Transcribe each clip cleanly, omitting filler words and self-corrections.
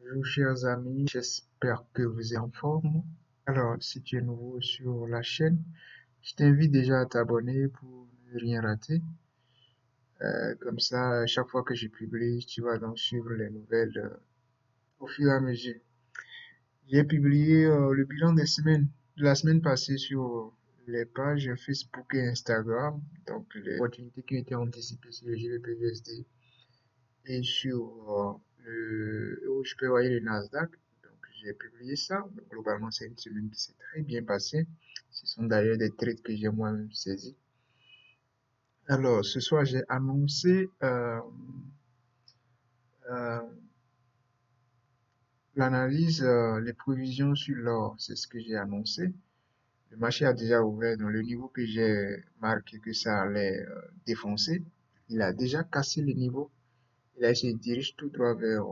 Bonjour chers amis, j'espère que vous êtes en forme. Alors, si tu es nouveau sur la chaîne, je t'invite déjà à t'abonner pour ne rien rater. Comme ça, chaque fois que je publie, tu vas donc suivre les nouvelles au fur et à mesure. J'ai publié le bilan de la semaine passée sur les pages Facebook et Instagram, donc les opportunités qui ont été anticipées sur le GBPUSD et sur où je peux voyer le Nasdaq. Donc, j'ai publié ça. Donc, globalement, c'est une semaine qui s'est très bien passée. Ce sont d'ailleurs des trades que j'ai moi-même saisis. Alors, ce soir, j'ai annoncé euh, l'analyse, les provisions sur l'or. C'est ce que j'ai annoncé. Le marché a déjà ouvert dans le niveau que j'ai marqué que ça allait défoncer. Il a déjà cassé le niveau. Et là, il se dirige tout droit vers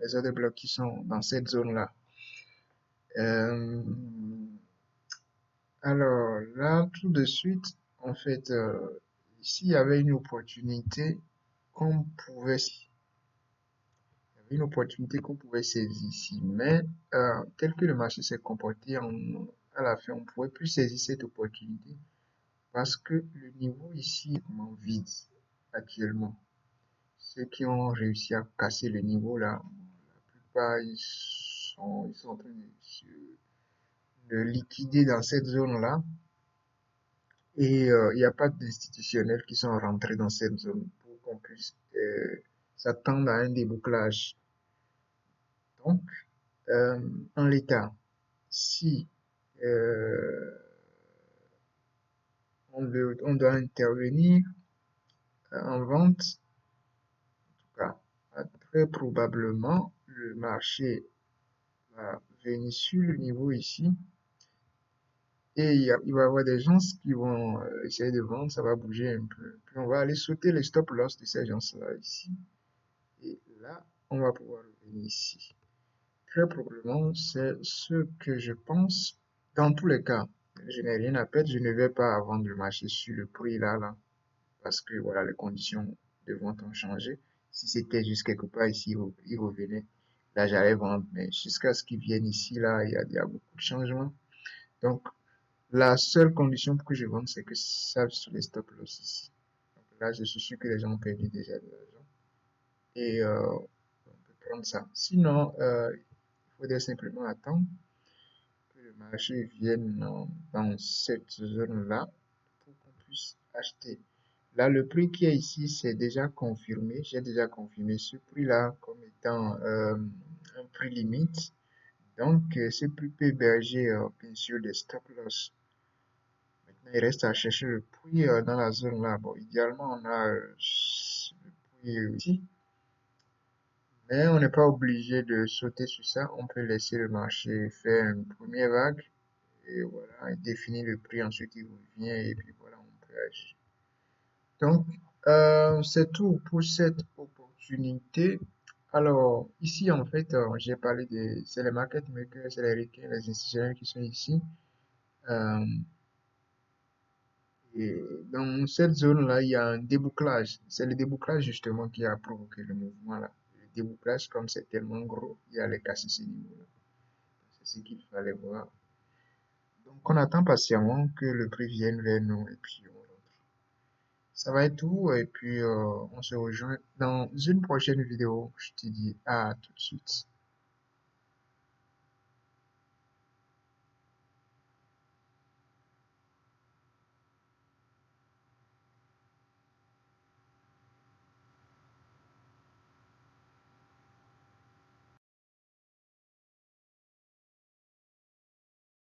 les autres blocs qui sont dans cette zone-là. Euh, alors là, tout de suite, en fait, ici, il y avait une opportunité qu'on pouvait, saisir ici, mais tel que le marché s'est comporté à la fin, on ne pouvait plus saisir cette opportunité parce que le niveau ici est vraiment vide actuellement. Ceux qui ont réussi à casser le niveau là, la plupart ils sont en train de liquider dans cette zone là. Et il n'y a pas d'institutionnels qui sont rentrés dans cette zone pour qu'on puisse s'attendre à un débouclage. Donc, en l'état, si euh, on doit intervenir en vente, en tout cas, très probablement, le marché va venir sur le niveau ici. Et il va y avoir des gens qui vont essayer de vendre, ça va bouger un peu. Puis on va aller sauter les stop loss de ces gens-là ici. Et là, on va pouvoir revenir ici. Très probablement, c'est ce que je pense. Dans tous les cas, je n'ai rien à perdre. Je ne vais pas vendre le marché sur le prix là, parce que voilà, les conditions de vente ont changé. Si c'était juste quelque part ici, il revenait. Là, j'allais vendre, mais jusqu'à ce qu'ils viennent ici, là, il y a beaucoup de changements. Donc, la seule condition pour que je vende, c'est que ça sur les stop loss ici. Donc là, je suis sûr que les gens ont perdu déjà de l'argent. Et on peut prendre ça. Sinon, il faudrait simplement attendre que le marché vienne dans cette zone-là pour qu'on puisse acheter. Là, le prix qui est ici, c'est déjà confirmé. J'ai déjà confirmé ce prix-là comme étant un prix limite. Donc, ce prix peut héberger bien sûr des stop loss. Maintenant, il reste à chercher le prix dans la zone là. Bon, idéalement, on a le prix ici. Mais on n'est pas obligé de sauter sur ça. On peut laisser le marché faire une première vague. Et voilà, il définit le prix. Ensuite, il revient. Et puis voilà, on peut agir. Donc, c'est tout pour cette opportunité. Alors, ici, en fait, j'ai parlé c'est les market makers, c'est les requins, les institutionnels qui sont ici. Euh, Et dans cette zone-là, il y a un débouclage. C'est le débouclage justement qui a provoqué le mouvement là. Le débouclage, comme c'est tellement gros, il allait casser ce niveau-là. C'est ce qu'il fallait voir. Donc on attend patiemment que le prix vienne vers nous et puis on rentre. Ça va être tout et puis on se rejoint dans une prochaine vidéo. Je te dis à tout de suite.